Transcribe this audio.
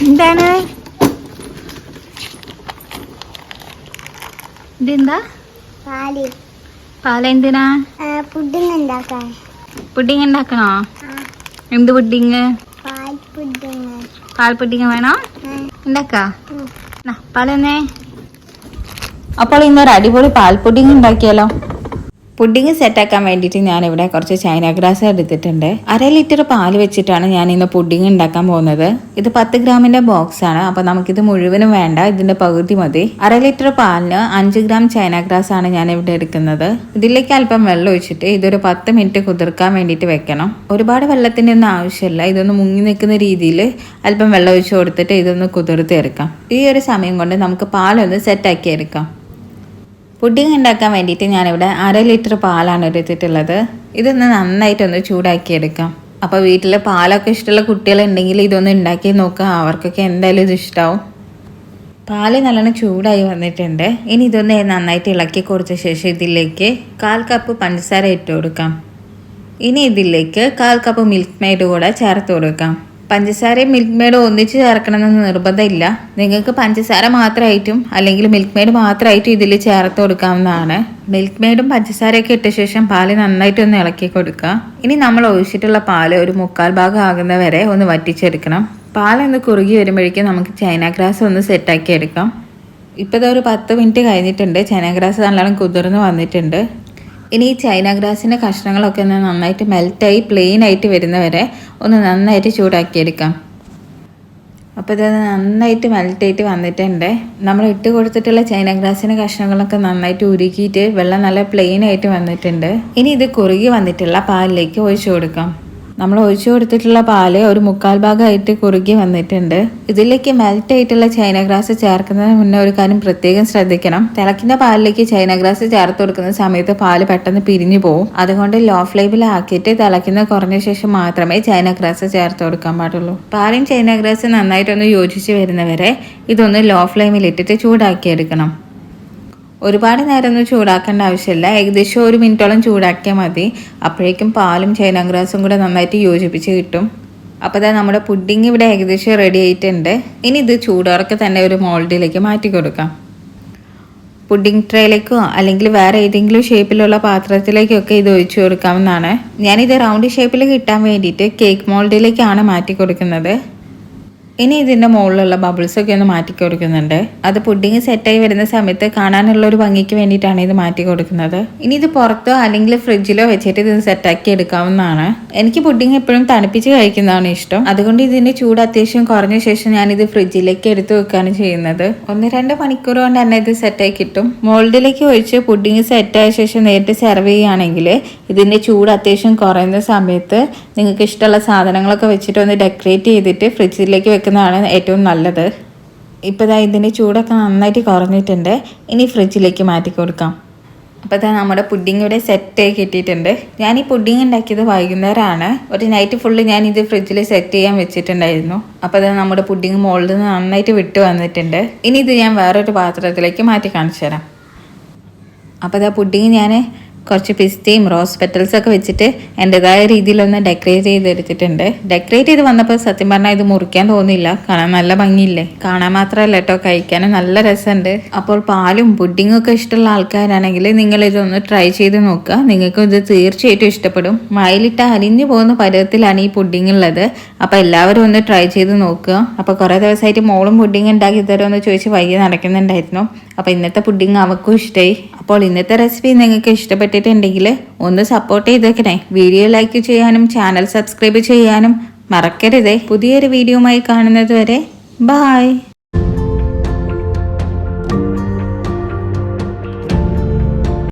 എന്താണ് ഇതെന്താ? പാലെന്തിനാ? പുഡിങ് ഉണ്ടാക്കണോ? എന്ത് പുഡിങ്? പാൽ പുഡിങ് വേണോ? ഉണ്ടാക്കാ പാലെന്നേ. അപ്പോൾ ഇന്നൊരു അടിപൊളി പാൽ പുഡിങ് ഉണ്ടാക്കിയാലോ? പുഡിങ് സെറ്റാക്കാൻ വേണ്ടിയിട്ട് ഞാനിവിടെ കുറച്ച് ചൈന ഗ്രാസ് എടുത്തിട്ടുണ്ട്. 1/2 ലിറ്റർ പാല് വെച്ചിട്ടാണ് ഞാൻ ഇന്ന് പുഡിങ് ഉണ്ടാക്കാൻ പോകുന്നത്. ഇത് 10 ഗ്രാമിന്റെ ബോക്സ് ആണ്. അപ്പൊ നമുക്കിത് മുഴുവനും വേണ്ട, ഇതിന്റെ പകുതി മതി. 1/2 ലിറ്റർ പാലിന് 5 ഗ്രാം ചൈന ഗ്രാസ് ആണ് ഞാൻ ഇവിടെ എടുക്കുന്നത്. ഇതിലേക്ക് അല്പം വെള്ളം ഒഴിച്ചിട്ട് ഇതൊരു 10 മിനിറ്റ് കുതിർക്കാൻ വേണ്ടിയിട്ട് വെക്കണം. ഒരുപാട് വെള്ളത്തിന്റെ ഒന്നും ആവശ്യമില്ല. ഇതൊന്ന് മുങ്ങി നിൽക്കുന്ന രീതിയിൽ അല്പം വെള്ളം ഒഴിച്ച് കൊടുത്തിട്ട് ഇതൊന്ന് കുതിർത്തെടുക്കാം. ഈ ഒരു സമയം കൊണ്ട് നമുക്ക് പാലൊന്ന് സെറ്റാക്കി എടുക്കാം. പുഡിങ് ഉണ്ടാക്കാൻ വേണ്ടിയിട്ട് ഞാനിവിടെ 1/2 ലിറ്റർ പാലാണ് എടുത്തിട്ടുള്ളത്. ഇതൊന്ന് നന്നായിട്ടൊന്ന് ചൂടാക്കിയെടുക്കാം. അപ്പോൾ വീട്ടിൽ പാലൊക്കെ ഇഷ്ടമുള്ള കുട്ടികളുണ്ടെങ്കിൽ ഇതൊന്ന് ഉണ്ടാക്കി നോക്കുക. അവർക്കൊക്കെ എന്തായാലും ഇത് ഇഷ്ടമാവും. പാല് നല്ലോണം ചൂടായി വന്നിട്ടുണ്ട്. ഇനി ഇതൊന്ന് നന്നായിട്ട് ഇളക്കി കൊടുത്ത ശേഷം ഇതിലേക്ക് 1/4 കപ്പ് പഞ്ചസാര ഇട്ട് കൊടുക്കാം. ഇനി ഇതിലേക്ക് 1/4 കപ്പ് മിൽക്ക് മെയ്ഡ് കൂടെ ചേർത്ത് കൊടുക്കാം. പഞ്ചസാരയും മിൽക്ക് മെയ്ഡും ഒന്നിച്ച് ചേർക്കണമെന്ന് നിർബന്ധമില്ല. നിങ്ങൾക്ക് പഞ്ചസാര മാത്രമായിട്ടും അല്ലെങ്കിൽ മിൽക്ക് മെയ്ഡ് മാത്രമായിട്ടും ഇതിൽ ചേർത്ത് കൊടുക്കാവുന്നതാണ്. മിൽക്ക് മെയ്ഡും പഞ്ചസാരയൊക്കെ ഇട്ട ശേഷം പാല് നന്നായിട്ടൊന്ന് ഇളക്കി കൊടുക്കുക. ഇനി നമ്മൾ ഒഴിച്ചിട്ടുള്ള പാല് ഒരു 1/4 ഭാഗം ആകുന്നവരെ ഒന്ന് വറ്റിച്ചെടുക്കണം. പാലൊന്ന് കുറുകി വരുമ്പോഴേക്കും നമുക്ക് ചൈന ഗ്രാസ് ഒന്ന് സെറ്റാക്കി എടുക്കാം. ഇപ്പോൾ ഇതൊരു 10 മിനിറ്റ് കഴിഞ്ഞിട്ടുണ്ട്. ചൈന ഗ്രാസ് നല്ലോണം കുതിർന്ന് വന്നിട്ടുണ്ട്. ഇനി ഈ ചൈന ഗ്രാസിൻ്റെ കഷ്ണങ്ങളൊക്കെ ഒന്ന് നന്നായിട്ട് മെൽറ്റായി പ്ലെയിൻ ആയിട്ട് വരുന്നവരെ ഒന്ന് നന്നായിട്ട് ചൂടാക്കിയെടുക്കാം. അപ്പോൾ ഇത് നന്നായിട്ട് മെൽറ്റായിട്ട് വന്നിട്ടുണ്ട്. നമ്മൾ ഇട്ട് കൊടുത്തിട്ടുള്ള ചൈന ഗ്രാസിൻ്റെ കഷ്ണങ്ങളൊക്കെ നന്നായിട്ട് ഉരുക്കിയിട്ട് വെള്ളം നല്ല പ്ലെയിൻ ആയിട്ട് വന്നിട്ടുണ്ട്. ഇനി ഇത് കുറുകി വന്നിട്ടുള്ള പാലിലേക്ക് ഒഴിച്ചു കൊടുക്കാം. നമ്മൾ ഒഴിച്ചു കൊടുത്തിട്ടുള്ള പാല് ഒരു 1/4 ഭാഗമായിട്ട് കുറുകി വന്നിട്ടുണ്ട്. ഇതിലേക്ക് മെൽറ്റ് ആയിട്ടുള്ള ചൈന ഗ്രാസ് ചേർക്കുന്നതിന് മുന്നേ ഒരു കാര്യം പ്രത്യേകം ശ്രദ്ധിക്കണം. തിളക്കുന്ന പാലിലേക്ക് ചൈന ഗ്രാസ് ചേർത്ത് കൊടുക്കുന്ന സമയത്ത് പാല് പെട്ടെന്ന് പിരിഞ്ഞു പോകും. അതുകൊണ്ട് ലോ ഫ്ലെയിമിലാക്കിയിട്ട് തിളക്കുന്ന കുറഞ്ഞ ശേഷം മാത്രമേ ചൈന ഗ്രാസ് ചേർത്ത് കൊടുക്കാൻ പാടുള്ളൂ. പാലും ചൈന ഗ്രാസ് നന്നായിട്ടൊന്ന് യോജിച്ച് വരുന്നവരെ ഇതൊന്ന് ലോ ഫ്ലെയിമിലിട്ടിട്ട് ചൂടാക്കിയെടുക്കണം. ഒരുപാട് നേരമൊന്നും ചൂടാക്കേണ്ട ആവശ്യമില്ല. ഏകദേശം 1 മിനിറ്റോളം ചൂടാക്കിയാൽ മതി. അപ്പോഴേക്കും പാലും ചൈന ഗ്രാസും കൂടെ നന്നായിട്ട് യോജിപ്പിച്ച് കിട്ടും. അപ്പോൾ ഇതാ നമ്മുടെ പുഡിങ് ഇവിടെ ഏകദേശം റെഡി ആയിട്ടുണ്ട്. ഇനി ഇത് ചൂടോറൊക്കെ തന്നെ ഒരു മോൾഡിലേക്ക് മാറ്റി കൊടുക്കാം. പുഡിങ് ട്രേയിലേക്കോ അല്ലെങ്കിൽ വേറെ ഏതെങ്കിലും ഷേപ്പിലുള്ള പാത്രത്തിലേക്കൊക്കെ ഇത് ഒഴിച്ചു കൊടുക്കാവുന്നതാണ്. ഞാനിത് റൗണ്ട് ഷേപ്പിൽ കിട്ടാൻ വേണ്ടിയിട്ട് കേക്ക് മോൾഡിലേക്കാണ് മാറ്റി കൊടുക്കുന്നത്. ഇനി ഇതിൻ്റെ മുകളിലുള്ള ബബിൾസൊക്കെ ഒന്ന് മാറ്റി കൊടുക്കുന്നുണ്ട്. അത് പുഡിങ് സെറ്റായി വരുന്ന സമയത്ത് കാണാനുള്ള ഒരു ഭംഗിക്ക് വേണ്ടിയിട്ടാണ് ഇത് മാറ്റി കൊടുക്കുന്നത്. ഇനി ഇത് പുറത്തോ അല്ലെങ്കിൽ ഫ്രിഡ്ജിലോ വെച്ചിട്ട് ഇത് സെറ്റാക്കി എടുക്കാവുന്നതാണ്. എനിക്ക് പുഡിങ് എപ്പോഴും തണുപ്പിച്ച് കഴിക്കുന്നതാണ് ഇഷ്ടം. അതുകൊണ്ട് ഇതിൻ്റെ ചൂട് അത്യാവശ്യം കുറഞ്ഞ ശേഷം ഞാനിത് ഫ്രിഡ്ജിലേക്ക് എടുത്ത് വെക്കുകയാണ് ചെയ്യുന്നത്. 1-2 മണിക്കൂർ കൊണ്ട് തന്നെ ഇത് സെറ്റായി കിട്ടും. മോൾഡിലേക്ക് ഒഴിച്ച് പുഡിങ് സെറ്റായ ശേഷം നേരിട്ട് സെർവ് ചെയ്യുകയാണെങ്കിൽ ഇതിൻ്റെ ചൂട് അത്യാവശ്യം കുറയുന്ന സമയത്ത് നിങ്ങൾക്ക് ഇഷ്ടമുള്ള സാധനങ്ങളൊക്കെ വെച്ചിട്ട് ഒന്ന് ഡെക്കറേറ്റ് ചെയ്തിട്ട് ഫ്രിഡ്ജിലേക്ക് വെക്കുന്നതാണ് ഏറ്റവും നല്ലത്. ഇപ്പോൾ ഇതാ ഇതിൻ്റെ ചൂടൊക്കെ നന്നായിട്ട് കുറഞ്ഞിട്ടുണ്ട്. ഇനി ഫ്രിഡ്ജിലേക്ക് മാറ്റി കൊടുക്കാം. അപ്പോൾ ഇതാ നമ്മുടെ പുഡിങ് ഇവിടെ സെറ്റായി കിട്ടിയിട്ടുണ്ട്. ഞാൻ ഈ പുഡിങ് ഉണ്ടാക്കിയത് വൈകുന്നേരമാണ്. ഒരു നൈറ്റ് ഫുള്ള് ഞാൻ ഇത് ഫ്രിഡ്ജിൽ സെറ്റ് ചെയ്യാൻ വെച്ചിട്ടുണ്ടായിരുന്നു. അപ്പോൾ ഇതാ നമ്മുടെ പുഡിങ് മോൾഡിൽ നിന്ന് നന്നായിട്ട് വിട്ട് വന്നിട്ടുണ്ട്. ഇനി ഇത് ഞാൻ വേറൊരു പാത്രത്തിലേക്ക് മാറ്റി കാണിച്ചു തരാം. അപ്പോൾ ഇതാ പുഡിങ് ഞാൻ കുറച്ച് പിസ്തയും റോസ് പെറ്റൽസൊക്കെ വെച്ചിട്ട് എൻ്റെതായ രീതിയിലൊന്ന് ഡെക്കറേറ്റ് ചെയ്തെടുത്തിട്ടുണ്ട്. ഡെക്കറേറ്റ് ചെയ്ത് വന്നപ്പോൾ സത്യം പറഞ്ഞാൽ ഇത് മുറിക്കാൻ തോന്നില്ല. കാണാൻ നല്ല ഭംഗിയില്ലേ? കാണാൻ മാത്രമല്ല കേട്ടോ, കഴിക്കാനും നല്ല രസമുണ്ട്. അപ്പോൾ പാലും പുഡിങ്ങും ഒക്കെ ഇഷ്ടമുള്ള ആൾക്കാരാണെങ്കിൽ നിങ്ങൾ ഇതൊന്ന് ട്രൈ ചെയ്ത് നോക്കുക. നിങ്ങൾക്ക് ഇത് തീർച്ചയായിട്ടും ഇഷ്ടപ്പെടും. വായിലിട്ട് അലിഞ്ഞു പോകുന്ന പരുവത്തിലാണ് ഈ പുഡിങ് ഉള്ളത്. അപ്പോൾ എല്ലാവരും ഒന്ന് ട്രൈ ചെയ്ത് നോക്കുക. അപ്പോൾ കുറേ ദിവസമായിട്ട് മോളും പുഡിങ് ഉണ്ടാക്കി തരുമെന്ന് ചോദിച്ച് വൈകി നടക്കുന്നുണ്ടായിരുന്നു. അപ്പോൾ ഇന്നത്തെ പുഡിങ് അവൾക്കും ഇഷ്ടമായി. അപ്പോൾ ഇന്നത്തെ റെസിപ്പി നിങ്ങൾക്ക് ഇഷ്ടപ്പെട്ടിട്ടുണ്ടെങ്കിൽ ഒന്ന് സപ്പോർട്ട് ചെയ്തേക്കണേ. വീഡിയോ ലൈക്ക് ചെയ്യാനും ചാനൽ സബ്സ്ക്രൈബ് ചെയ്യാനും മറക്കരുതേ. പുതിയൊരു വീഡിയോയുമായി കാണുന്നത് വരെ ബൈ.